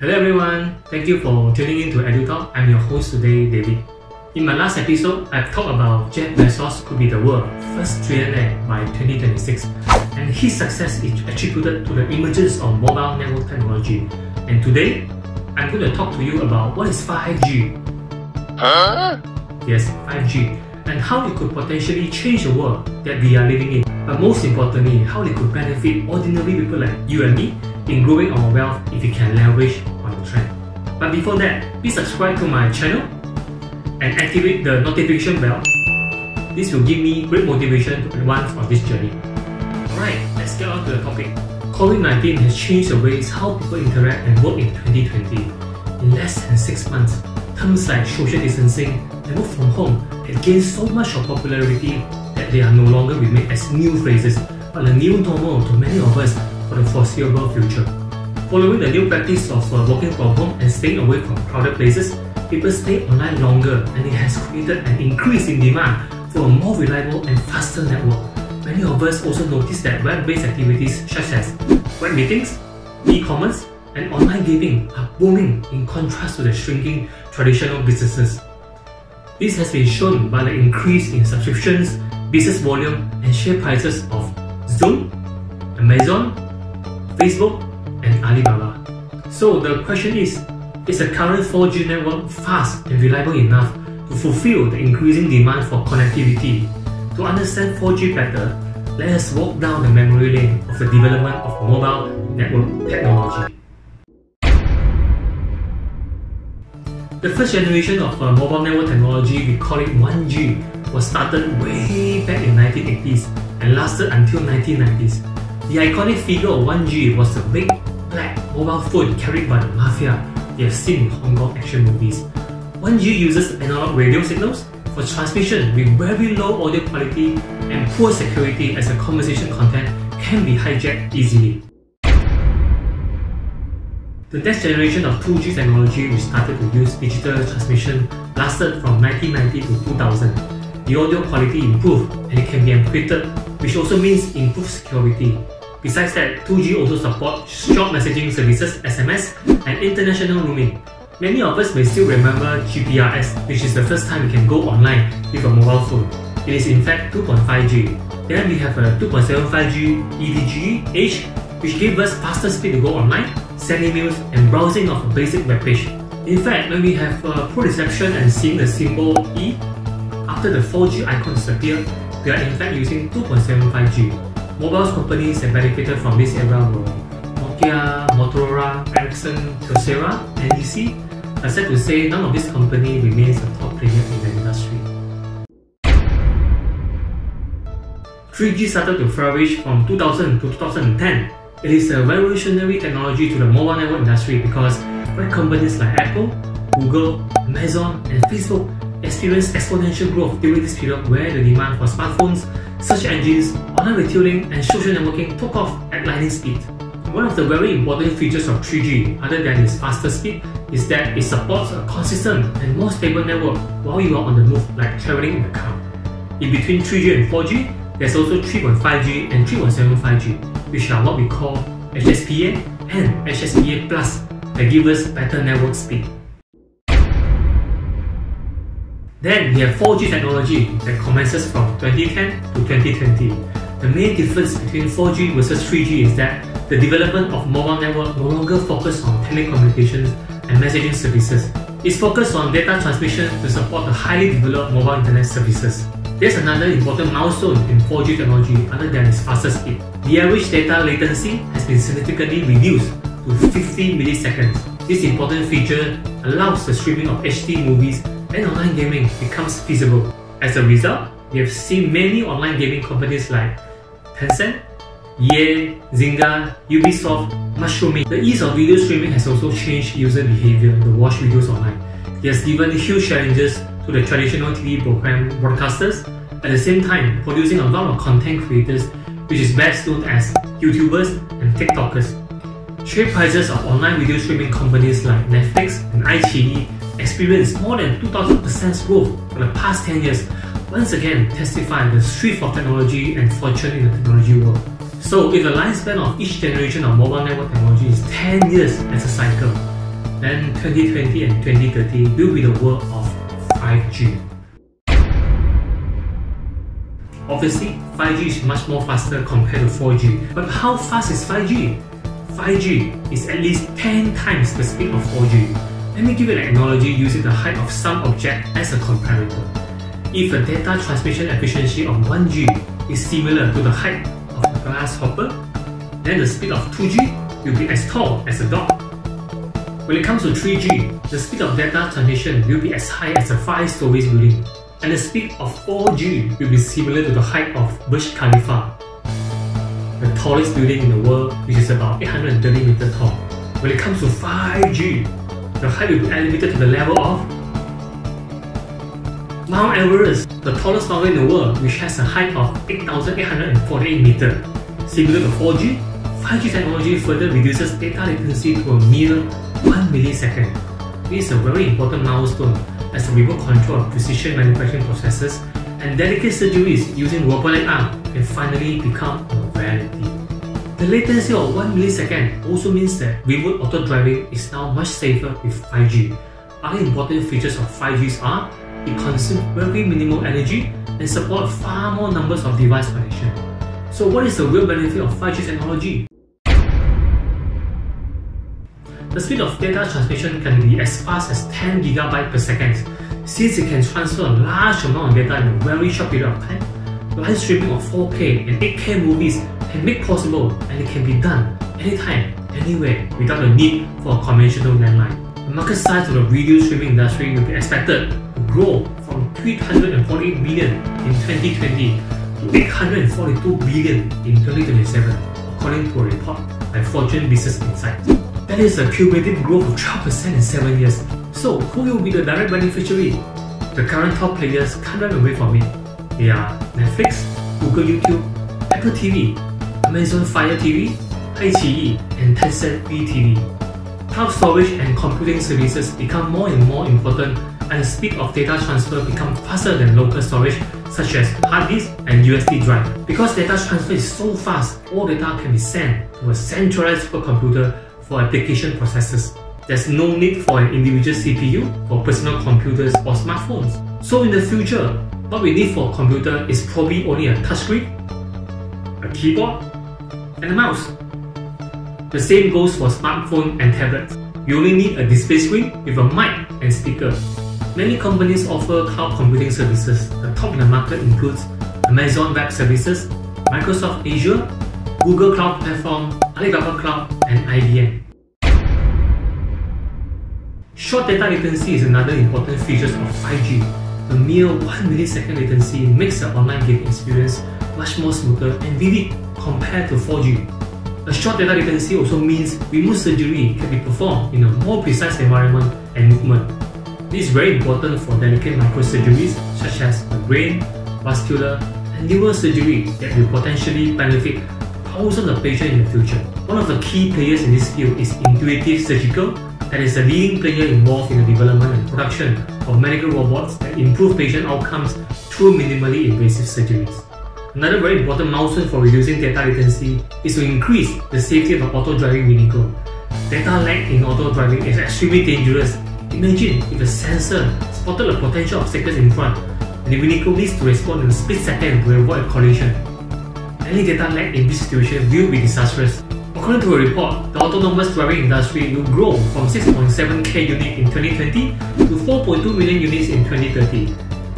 Hello everyone, thank you for tuning in to EduTalk. I'm your host today, David. In my last episode, I've talked about Jeff Bezos could be the world's first trillionaire by 2026, and his success is attributed to the emergence of mobile network technology. And today, I'm going to talk to you about what is 5G. Huh? Yes, 5G, and how it could potentially change the world that we are living in. But most importantly, how it could benefit ordinary people like you and me in growing our wealth if we can leverage on the trend. But before that, please subscribe to my channel and activate the notification bell. This will give me great motivation to advance on this journey. Alright, let's get on to the topic. COVID-19 has changed the ways how people interact and work in 2020. In less than 6 months, terms like social distancing and work from home have gained so much of popularity that they are no longer remain as new phrases, but a new normal to many of us for the foreseeable future. Following the new practice of working from home and staying away from crowded places, people stay online longer, and it has created an increase in demand for a more reliable and faster network. Many of us also notice that web-based activities such as web meetings, e-commerce, and online gaming are booming in contrast to the shrinking traditional businesses. This has been shown by the increase in subscriptions, business volume, and share prices of Zoom, Amazon, Facebook, and Alibaba. So the question is the current 4G network fast and reliable enough to fulfill the increasing demand for connectivity? To understand 4G better, let us walk down the memory lane of the development of mobile network technology. The first generation of mobile network technology, we call it 1G, was started way back in 1980s and lasted until 1990s. The iconic figure of 1G was the big black mobile phone carried by the mafia you have seen in Hong Kong action movies. 1G uses analog radio signals for transmission with very low audio quality and poor security, as the conversation content can be hijacked easily. The next generation of 2G technology, which started to use digital transmission, lasted from 1990 to 2000. The audio quality improved and it can be encrypted, which also means improved security. Besides that, 2G also supports short messaging services, SMS, and international roaming. Many of us may still remember GPRS, which is the first time we can go online with a mobile phone. It is in fact 2.5G. Then we have a 2.75G EDGH, which gave us faster speed to go online, send emails, and browsing of a basic web page. In fact, when we have poor reception and seeing the symbol E after the 4G icon disappeared, we are in fact using 2.75G. Mobile companies that benefited from this era were Nokia, Motorola, Ericsson, Kyocera, NEC. But sad to say, none of these companies remains a top player in the industry. 3G started to flourish from 2000 to 2010. It is a revolutionary technology to the mobile network industry because web companies like Apple, Google, Amazon, and Facebook experienced exponential growth during this period where the demand for smartphones, search engines, online retailing, and social networking took off at lightning speed. One of the very important features of 3G, other than its faster speed, is that it supports a consistent and more stable network while you are on the move, like traveling in the car. In between 3G and 4G, there's also 3.5G and 3.75G, which are what we call HSPA and HSPA Plus, that give us better network speed. Then we have 4G technology that commences from 2010 to 2020. The main difference between 4G versus 3G is that the development of mobile network no longer focuses on telecommunications and messaging services. It's focused on data transmission to support the highly developed mobile internet services. There's another important milestone in 4G technology other than its faster speed. The average data latency has been significantly reduced to 50 milliseconds. This important feature allows the streaming of HD movies and online gaming becomes feasible. As a result, we have seen many online gaming companies like Tencent, EA, Zynga, Ubisoft, mushrooming. The ease of video streaming has also changed user behavior to watch videos online. It has given huge challenges to the traditional TV program broadcasters, at the same time producing a lot of content creators, which is best known as YouTubers and TikTokers. Share prices of online video streaming companies like Netflix and iQIYI experienced more than 2000% growth for the past 10 years, once again testifying the strength of technology and fortune in the technology world. So if the lifespan of each generation of mobile network technology is 10 years as a cycle, then 2020 and 2030 will be the world of 5G. Obviously, 5G is much more faster compared to 4G. But how fast is 5G? 5G is at least 10 times the speed of 4G. Let me give you an analogy using the height of some object as a comparator. If the data transmission efficiency of 1G is similar to the height of a grasshopper, then the speed of 2G will be as tall as a dog. When it comes to 3G, the speed of data transmission will be as high as a 5-story building, and the speed of 4G will be similar to the height of Burj Khalifa, the tallest building in the world, which is about 830 meters tall. When it comes to 5G, the height will be elevated to the level of Mount Everest, the tallest mountain in the world, which has a height of 8,848 meters. Similar to 4G, 5G technology further reduces data latency to a mere 1 millisecond. This is a very important milestone as the remote control of precision manufacturing processes and delicate surgeries using robotic arm can finally become a reality. The latency of 1 millisecond also means that remote auto driving is now much safer with 5G. Other important features of 5G are it consumes very minimal energy and supports far more numbers of device connections. So what is the real benefit of 5G technology? The speed of data transmission can be as fast as 10 GB per second. Since it can transfer a large amount of data in a very short period of time, live streaming of 4K and 8K movies can make possible, and it can be done anytime, anywhere without the need for a conventional landline. The market size of the video streaming industry will be expected to grow from 348 billion in 2020 to 842 billion in 2027, according to a report by Fortune Business Insights. That is a cumulative growth of 12% in 7 years. So who will be the direct beneficiary? The current top players can't run away from it. They are Netflix, Google YouTube, Apple TV, Amazon Fire TV, iQIYI, and Tencent VTV. Cloud storage and computing services become more and more important, and the speed of data transfer becomes faster than local storage such as hard disk and USB drive. Because data transfer is so fast, all data can be sent to a centralized supercomputer for application processes. There's no need for an individual CPU for personal computers or smartphones. So in the future, what we need for a computer is probably only a touchscreen, a keyboard, and a mouse. The same goes for smartphone and tablets. You only need a display screen with a mic and speaker. Many companies offer cloud computing services. The top in the market includes Amazon Web Services, Microsoft Azure, Google Cloud Platform, Alibaba Cloud, and IBM. Short data latency is another important feature of 5G. The mere 1 millisecond latency makes the online gaming experience much more smoother and vivid compared to 4G. A short data latency also means remote surgery can be performed in a more precise environment and movement. This is very important for delicate microsurgeries such as the brain, vascular, and liver surgery that will potentially benefit thousands of patients in the future. One of the key players in this field is Intuitive Surgical, that is a leading player involved in the development and production of medical robots that improve patient outcomes through minimally invasive surgeries. Another very important milestone for reducing data latency is to increase the safety of an auto-driving vehicle. Data lag in auto-driving is extremely dangerous. Imagine if a sensor spotted a potential obstacle in front, and the vehicle needs to respond in a split second to avoid a collision. Any data lag in this situation will be disastrous. According to a report, the autonomous driving industry will grow from 6.7k units in 2020 to 4.2 million units in 2030.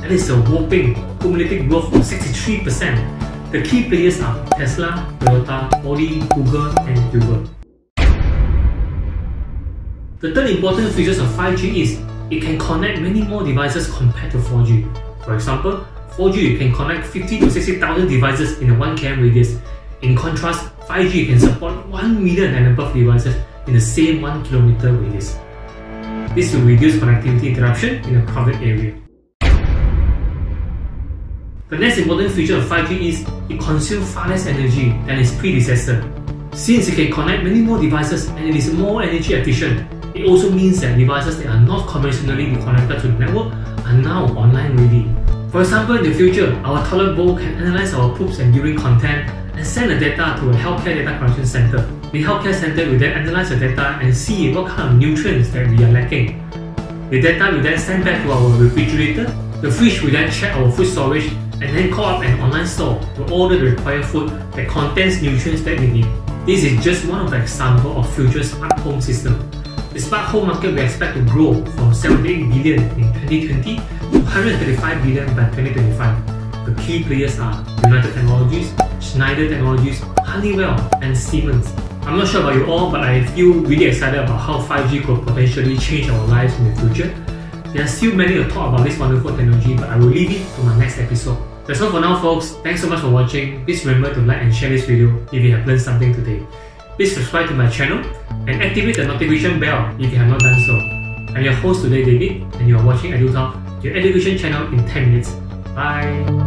That is a whopping cumulative growth of 63%. The key players are Tesla, Toyota, Audi, Google, and Uber. The third important feature of 5G is it can connect many more devices compared to 4G. For example, 4G can connect 50 to 60,000 devices in a 1 km radius. In contrast, 5G can support 1 million and above devices in the same 1 km radius. This will reduce connectivity interruption in a crowded area. The next important feature of 5G is it consumes far less energy than its predecessor. Since it can connect many more devices and it is more energy efficient, it also means that devices that are not conventionally connected to the network are now online ready. For example, in the future, our toilet bowl can analyze our poops and urine content and send the data to a healthcare data collection center. The healthcare center will then analyze the data and see what kind of nutrients that we are lacking. The data will then send back to our refrigerator. The fridge will then check our food storage and then call up an online store to order the required food that contains nutrients that we need. This is just one of the examples of future smart home system. The smart home market we expect to grow from 78 billion in 2020 to 135 billion by 2025. The key players are United Technologies, Schneider Technologies, Honeywell, and Siemens. I'm not sure about you all, but I feel really excited about how 5G could potentially change our lives in the future. There are still many to talk about this wonderful technology, but I will leave it to my next episode. That's all for now, folks. Thanks so much for watching. Please remember to like and share this video if you have learned something today. Please subscribe to my channel and activate the notification bell if you have not done so. I'm your host today, David, and you are watching EduTalk, your education channel in 10 minutes. Bye!